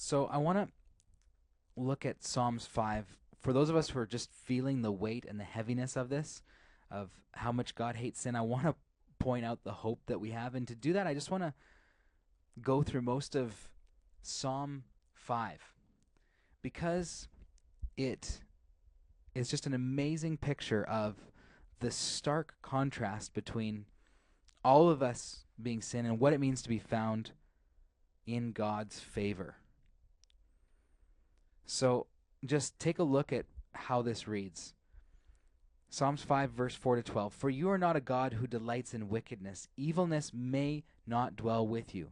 So I want to look at Psalms 5. For those of us who are just feeling the weight and the heaviness of this, of how much God hates sin, I want to point out the hope that we have. And to do that, I just want to go through most of Psalm 5 because it is just an amazing picture of the stark contrast between all of us being sin and what it means to be found in God's favor. So just take a look at how this reads. Psalms 5, verse 4 to 12. For you are not a God who delights in wickedness. Evilness may not dwell with you.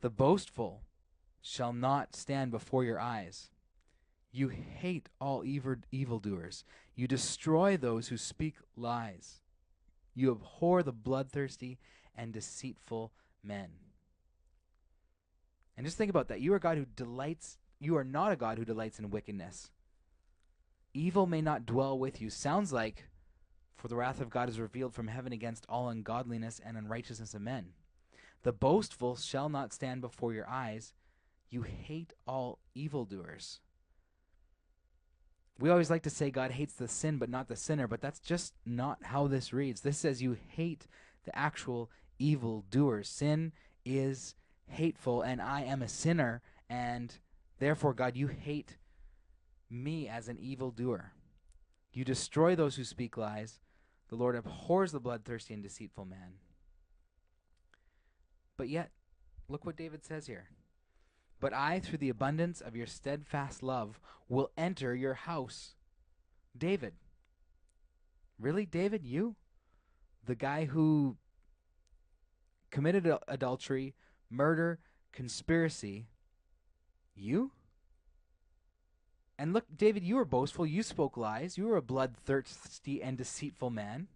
The boastful shall not stand before your eyes. You hate all evildoers. You destroy those who speak lies. You abhor the bloodthirsty and deceitful men. And just think about that. You are not a God who delights in wickedness. Evil may not dwell with you. Sounds like, for the wrath of God is revealed from heaven against all ungodliness and unrighteousness of men. The boastful shall not stand before your eyes. You hate all evildoers. We always like to say God hates the sin but not the sinner, but that's just not how this reads. This says you hate the actual evildoers. Sin is hateful, and I am a sinner, and therefore, God, you hate me as an evildoer. You destroy those who speak lies. The Lord abhors the bloodthirsty and deceitful man. But yet, look what David says here. But I, through the abundance of your steadfast love, will enter your house. David. Really, David? You? The guy who committed adultery, murder, conspiracy. You? And look, David, you were boastful. You spoke lies. You were a bloodthirsty and deceitful man.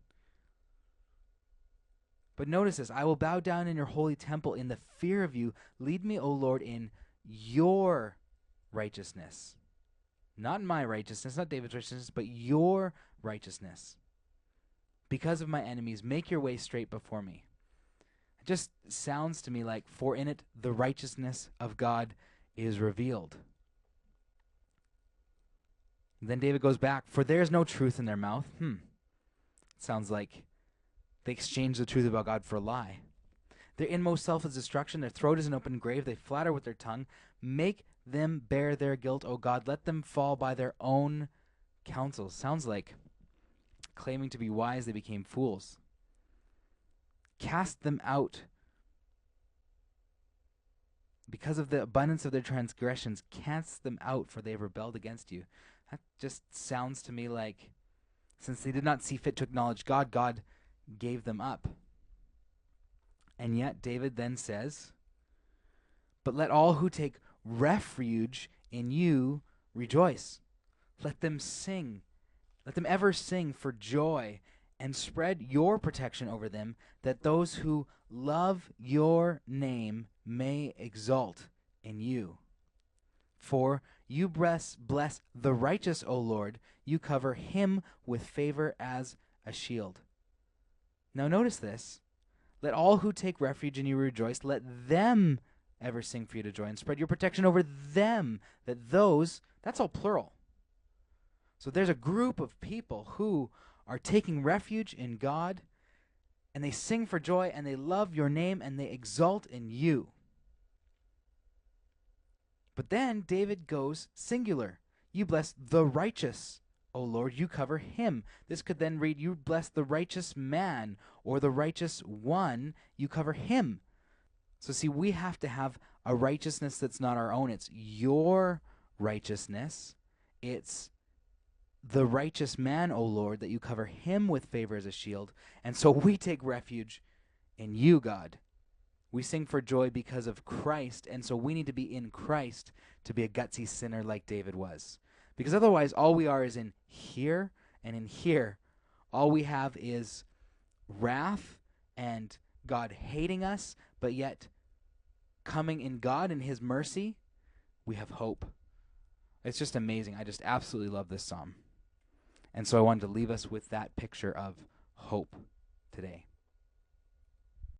But notice this. I will bow down in your holy temple in the fear of you. Lead me, O Lord, in your righteousness. Not my righteousness, not David's righteousness, but your righteousness. Because of my enemies, make your way straight before me. It just sounds to me like, for in it the righteousness of God is revealed. Then David goes back, for there is no truth in their mouth. Sounds like they exchange the truth about God for a lie. Their inmost self is destruction. Their throat is an open grave. They flatter with their tongue. Make them bear their guilt, O God. Let them fall by their own counsels. Sounds like claiming to be wise, they became fools. Cast them out. Because of the abundance of their transgressions, cast them out, for they have rebelled against you. That just sounds to me like, since they did not see fit to acknowledge God, God gave them up. And yet David then says, but let all who take refuge in you rejoice. Let them sing. Let them ever sing for joy and spread your protection over them, that those who love your name may exult in you. For you bless the righteous, O Lord. You cover him with favor as a shield. Now notice this. Let all who take refuge in you rejoice. Let them ever sing for you to joy and spread your protection over them. That's all plural. So there's a group of people who are taking refuge in God, and they sing for joy, and they love your name, and they exalt in you. But then David goes singular. You bless the righteous, O Lord, you cover him. This could then read, you bless the righteous man or the righteous one, you cover him. So see, we have to have a righteousness that's not our own. It's your righteousness. It's the righteous man, O Lord, that you cover him with favor as a shield. And so we take refuge in you, God. We sing for joy because of Christ, and so we need to be in Christ to be a gutsy sinner like David was. Because otherwise, all we are is in here, and in here, all we have is wrath and God hating us, but yet coming in God and his mercy, we have hope. It's just amazing. I just absolutely love this psalm. And so I wanted to leave us with that picture of hope today.